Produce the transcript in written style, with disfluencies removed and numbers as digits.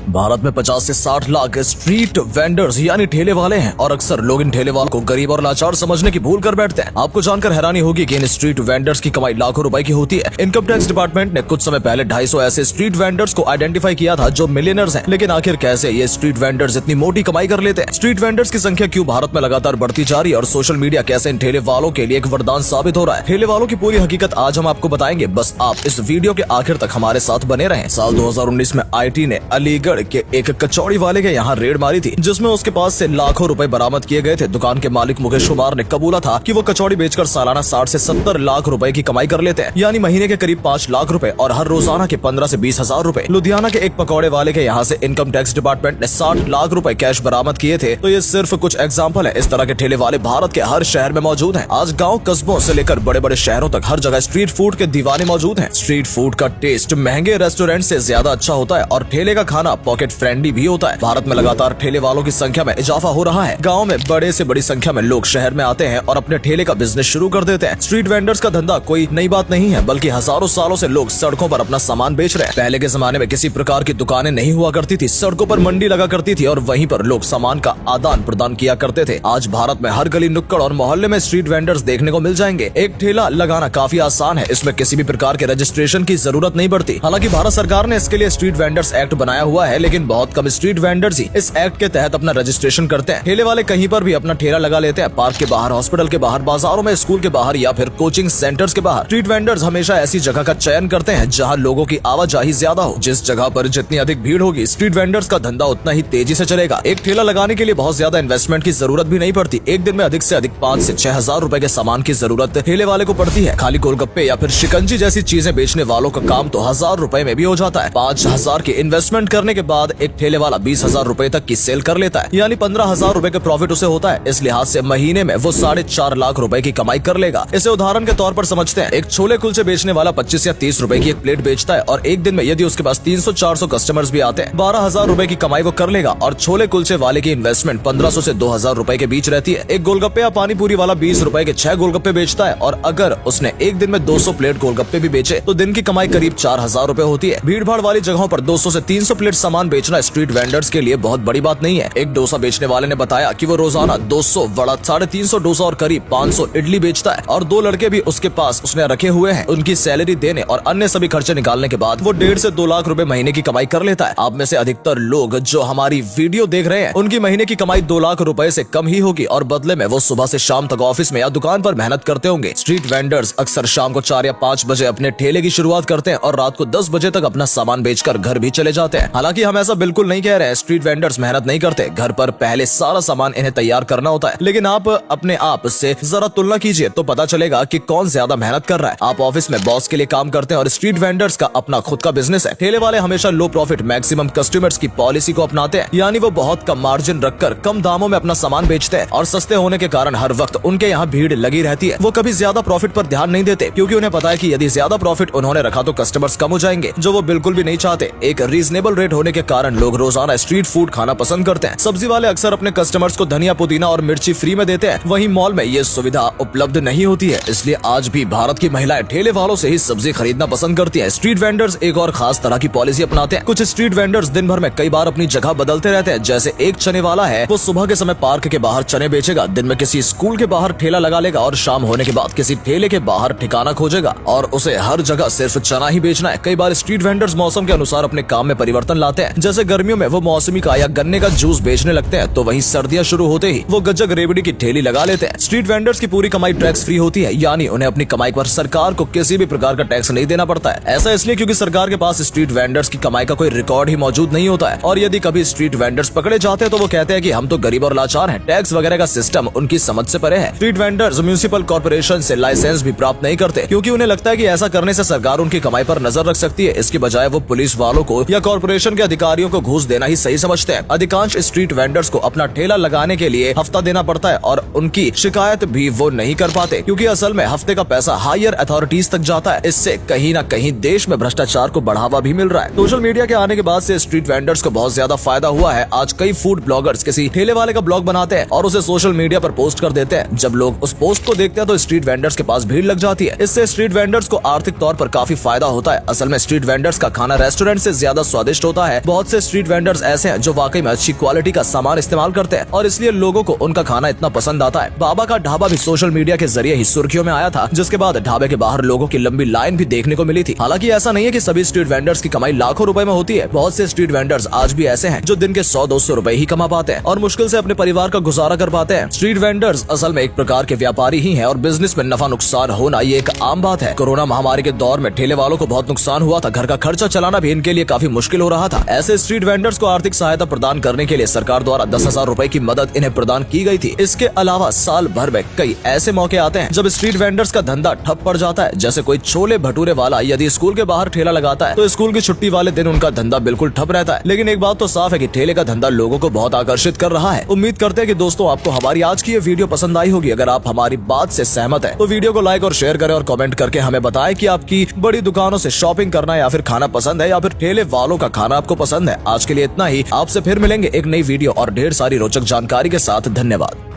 भारत में 50 से 60 lakh street vendors यानी ठेले वाले हैं और अक्सर लोग इन ठेले वालों को गरीब और लाचार समझने की भूल कर बैठते हैं। आपको जानकर हैरानी होगी कि इन स्ट्रीट वेंडर्स की कमाई लाखों रुपए की होती है। इनकम टैक्स डिपार्टमेंट ने कुछ समय पहले 250 ऐसे स्ट्रीट वेंडर्स को आइडेंटिफाई किया था जो मिलियनर्स हैं। लेकिन आखिर कैसे ये स्ट्रीट वेंडर्स इतनी मोटी कमाई कर लेते हैं? स्ट्रीट वेंडर्स की संख्या क्यों भारत में लगातार बढ़ती जा रही है और सोशल मीडिया कैसे इन ठेले वालों के लिए एक वरदान साबित हो रहा है? ठेले वालों की पूरी हकीकत आज हम आपको बताएंगे, बस आप इस वीडियो के आखिर तक हमारे साथ बने रहें। साल 2019 में IT ने अलीगढ़ के एक कचौड़ी वाले के यहाँ रेड मारी थी, जिसमें उसके पास से लाखों रुपए बरामद किए गए थे। दुकान के मालिक मुकेश कुमार ने कबूला था कि वो कचौड़ी बेचकर सालाना 60 से 70 लाख रुपए की कमाई कर लेते हैं, यानी महीने के करीब 5 लाख रुपए और हर रोजाना के 15 से 20 हजार रुपए। लुधियाना के एक पकौड़े वाले के यहाँ से इनकम टैक्स डिपार्टमेंट ने 60 लाख रुपए कैश बरामद किए थे। तो ये सिर्फ कुछ एग्जाम्पल है। इस तरह के ठेले वाले भारत के हर शहर में मौजूद हैं। आज गाँव कस्बों से लेकर बड़े बड़े शहरों तक हर जगह स्ट्रीट फूड के दीवाने मौजूद हैं। स्ट्रीट फूड का टेस्ट महंगे रेस्टोरेंट से ज्यादा अच्छा होता है और ठेले का खाना पॉकेट फ्रेंडली भी होता है। भारत में लगातार ठेले वालों की संख्या में इजाफा हो रहा है। गांव में बड़े से बड़ी संख्या में लोग शहर में आते हैं और अपने ठेले का बिजनेस शुरू कर देते हैं। स्ट्रीट वेंडर्स का धंधा कोई नई बात नहीं है, बल्कि हजारों सालों से लोग सड़कों पर अपना सामान बेच रहे हैं। पहले के जमाने में किसी प्रकार की दुकानें नहीं हुआ करती थी, सड़कों पर मंडी लगा करती थी और वहीं पर लोग सामान का आदान प्रदान किया करते थे। आज भारत में हर गली नुक्कड़ और मोहल्ले में स्ट्रीट वेंडर्स देखने को मिल जाएंगे। एक ठेला लगाना काफी आसान है, इसमें किसी भी प्रकार के रजिस्ट्रेशन की जरूरत नहीं पड़ती। हालांकि भारत सरकार ने इसके लिए स्ट्रीट वेंडर्स एक्ट बनाया हुआ है, लेकिन बहुत कम स्ट्रीट वेंडर्स ही इस एक्ट के तहत अपना रजिस्ट्रेशन करते हैं। ठेले वाले कहीं पर भी अपना ठेला लगा लेते हैं, पार्क के बाहर, हॉस्पिटल के बाहर, बाजारों में, स्कूल के बाहर या फिर कोचिंग सेंटर्स के बाहर। स्ट्रीट वेंडर्स हमेशा ऐसी जगह का चयन करते हैं जहां लोगों की आवाजाही ज्यादा हो। जिस जगह पर जितनी अधिक भीड़ होगी, स्ट्रीट वेंडर्स का धंधा उतना ही तेजी से चलेगा। एक ठेला लगाने के लिए बहुत ज्यादा इन्वेस्टमेंट की जरूरत भी नहीं पड़ती। एक दिन में अधिक से अधिक 5 से 6 हजार रुपए के सामान की जरूरत ठेले वाले को पड़ती है। खाली गोलगप्पे या फिर शिकंजी जैसी चीजें बेचने वालों का काम तो 1000 रुपए में भी हो जाता है। 5000 की इन्वेस्टमेंट करने के बाद एक ठेले वाला 20,000 रुपए तक की सेल कर लेता है, यानी 15,000 रुपए का प्रॉफिट उसे होता है। इस लिहाज से महीने में वो 4.5 लाख रुपए की कमाई कर लेगा। इसे उदाहरण के तौर पर समझते हैं। एक छोले कुलचे बेचने वाला 25 या 30 रुपए की एक प्लेट बेचता है और एक दिन में यदि उसके पास 300-400 कस्टमर्स भी आते हैं, 12,000 रुपए की कमाई वो कर लेगा। और छोले कुलचे वाले की इन्वेस्टमेंट 1500 से 2,000 रुपए के बीच रहती है। एक गोलगप्पे या पानी पूरी वाला 20 रुपए के 6 गोलगप्पे बेचता है और अगर उसने एक दिन में 200 प्लेट गोलगप्पे भी बेचे तो दिन की कमाई करीब 4,000 रुपए होती है। भीड़ भाड़ वाली जगहों पर 200 से 300 प्लेट सामान बेचना स्ट्रीट वेंडर्स के लिए बहुत बड़ी बात नहीं है। एक डोसा बेचने वाले ने बताया कि वो रोजाना 200 वड़ा, 350 डोसा और करीब 500 इडली बेचता है और 2 लड़के भी उसके पास उसने रखे हुए हैं। उनकी सैलरी देने और अन्य सभी खर्चे निकालने के बाद वो 1.5 से 2 लाख रुपए महीने की कमाई कर लेता है। आप में से अधिकतर लोग जो हमारी वीडियो देख रहे हैं, उनकी महीने की कमाई 2 लाख रुपए से कम ही होगी और बदले में वो सुबह से शाम तक ऑफिस में या दुकान पर मेहनत करते होंगे। स्ट्रीट वेंडर्स अक्सर शाम को 4 या 5 बजे अपने ठेले की शुरुआत करते हैं और रात को 10 बजे तक अपना सामान बेचकर घर भी चले जाते हैं। हालांकि हम ऐसा बिल्कुल नहीं कह रहे हैं, स्ट्रीट वेंडर्स मेहनत नहीं करते। घर पर पहले सारा सामान इन्हें तैयार करना होता है, लेकिन आप अपने आप से जरा तुलना कीजिए तो पता चलेगा कि कौन ज्यादा मेहनत कर रहा है। आप ऑफिस में बॉस के लिए काम करते हैं और स्ट्रीट वेंडर्स का अपना खुद का बिजनेस है। ठेले वाले हमेशा लो प्रॉफिट मैक्सिमम कस्टमर्स की पॉलिसी को अपनाते हैं, यानी वो बहुत कम मार्जिन रखकर कम दामों में अपना सामान बेचते हैं और सस्ते होने के कारण हर वक्त उनके यहाँ भीड़ लगी रहती है। वो कभी ज्यादा प्रॉफिट पर ध्यान नहीं देते, क्योंकि उन्हें पता है कि यदि ज्यादा प्रॉफिट उन्होंने रखा तो कस्टमर्स कम हो जाएंगे, जो वो बिल्कुल भी नहीं चाहते। एक रीजनेबल रेट होने के कारण लोग रोजाना स्ट्रीट फूड खाना पसंद करते हैं। सब्जी वाले अक्सर अपने कस्टमर्स को धनिया, पुदीना और मिर्ची फ्री में देते हैं, वहीं मॉल में ये सुविधा उपलब्ध नहीं होती है। इसलिए आज भी भारत की महिलाएं ठेले वालों से ही सब्जी खरीदना पसंद करती हैं। स्ट्रीट वेंडर्स एक और खास तरह की पॉलिसी अपनाते हैं। कुछ स्ट्रीट वेंडर्स दिन भर में कई बार अपनी जगह बदलते रहते हैं। जैसे एक चने वाला है, वो सुबह के समय पार्क के बाहर चने बेचेगा, दिन में किसी स्कूल के बाहर ठेला लगा लेगा और शाम होने के बाद किसी ठेले के बाहर ठिकाना खोजेगा और उसे हर जगह सिर्फ चना ही बेचना है। कई बार स्ट्रीट वेंडर्स मौसम के अनुसार अपने काम में परिवर्तन लाते हैं। जैसे गर्मियों में वो मौसमी का या गन्ने का जूस बेचने लगते हैं, तो वहीं सर्दियां शुरू होते ही वो गज्जक रेवड़ी की ठेली लगा लेते हैं। स्ट्रीट वेंडर्स की पूरी कमाई टैक्स फ्री होती है, यानी उन्हें अपनी कमाई पर सरकार को किसी भी प्रकार का टैक्स नहीं देना पड़ता है। ऐसा इसलिए क्योंकि सरकार के पास स्ट्रीट वेंडर्स की कमाई का कोई रिकॉर्ड ही मौजूद नहीं होता है और यदि कभी स्ट्रीट वेंडर्स पकड़े जाते हैं तो वो कहते हैं कि हम तो गरीब और लाचार हैं, टैक्स वगैरह का सिस्टम उनकी समझ से परे है। स्ट्रीट वेंडर्स म्युनिसिपल कॉर्पोरेशन से लाइसेंस भी प्राप्त नहीं करते, क्योंकि उन्हें लगता है कि ऐसा करने से सरकार उनकी कमाई पर नजर रख सकती है। इसके बजाय वो पुलिस वालों को या कॉर्पोरेशन के अधिकारियों को घूस देना ही सही समझते हैं। अधिकांश स्ट्रीट वेंडर्स को अपना ठेला लगाने के लिए हफ्ता देना पड़ता है और उनकी शिकायत भी वो नहीं कर पाते, क्योंकि असल में हफ्ते का पैसा हायर अथॉरिटीज तक जाता है। इससे कहीं न कहीं देश में भ्रष्टाचार को बढ़ावा भी मिल रहा है। सोशल मीडिया के आने के बाद से स्ट्रीट वेंडर्स को बहुत ज्यादा फायदा हुआ है। आज कई फूड ब्लॉगर्स किसी ठेले वाले का ब्लॉग बनाते हैं और उसे सोशल मीडिया पर पोस्ट कर देते हैं। जब लोग उस पोस्ट को देखते हैं तो स्ट्रीट वेंडर्स के पास भीड़ लग जाती है। इससे स्ट्रीट वेंडर्स को आर्थिक तौर पर काफी फायदा होता है। असल में स्ट्रीट वेंडर्स का खाना रेस्टोरेंट से ज्यादा स्वादिष्ट होता है। है, बहुत से स्ट्रीट वेंडर्स ऐसे हैं जो वाकई में अच्छी क्वालिटी का सामान इस्तेमाल करते हैं और इसलिए लोगों को उनका खाना इतना पसंद आता है। बाबा का ढाबा भी सोशल मीडिया के जरिए ही सुर्खियों में आया था, जिसके बाद ढाबे के बाहर लोगों की लंबी लाइन भी देखने को मिली थी। हालांकि ऐसा नहीं है कि सभी स्ट्रीट वेंडर्स की कमाई लाखों रुपए में होती है। बहुत से स्ट्रीट वेंडर्स आज भी ऐसे हैं जो दिन के 100-200 रुपए ही कमा पाते हैं और मुश्किल से अपने परिवार का गुजारा कर पाते हैं। स्ट्रीट वेंडर्स असल में एक प्रकार के व्यापारी ही हैं और बिजनेस में नफा नुकसान होना ये एक आम बात है। कोरोना महामारी के दौर में ठेले वालों को बहुत नुकसान हुआ था, घर का खर्चा चलाना भी इनके लिए काफी मुश्किल हो रहा था। ऐसे स्ट्रीट वेंडर्स को आर्थिक सहायता प्रदान करने के लिए सरकार द्वारा 10,000 रुपए की मदद इन्हें प्रदान की गई थी। इसके अलावा साल भर में कई ऐसे मौके आते हैं जब स्ट्रीट वेंडर्स का धंधा ठप पड़ जाता है। जैसे कोई छोले भटूरे वाला यदि स्कूल के बाहर ठेला लगाता है तो स्कूल की छुट्टी वाले दिन उनका धंधा बिल्कुल ठप रहता है। लेकिन एक बात तो साफ है कि ठेले का धंधा लोगों को बहुत आकर्षित कर रहा है। उम्मीद करते हैं कि दोस्तों आपको हमारी आज की ये वीडियो पसंद आई होगी। अगर आप हमारी बात से सहमत हैं तो वीडियो को लाइक और शेयर करें और कमेंट करके हमें बताएं कि आपकी बड़ी दुकानों से शॉपिंग करना या फिर खाना पसंद है या फिर ठेले वालों का खाना आपको पसंद है। आज के लिए इतना ही, आपसे फिर मिलेंगे एक नई वीडियो और ढेर सारी रोचक जानकारी के साथ। धन्यवाद।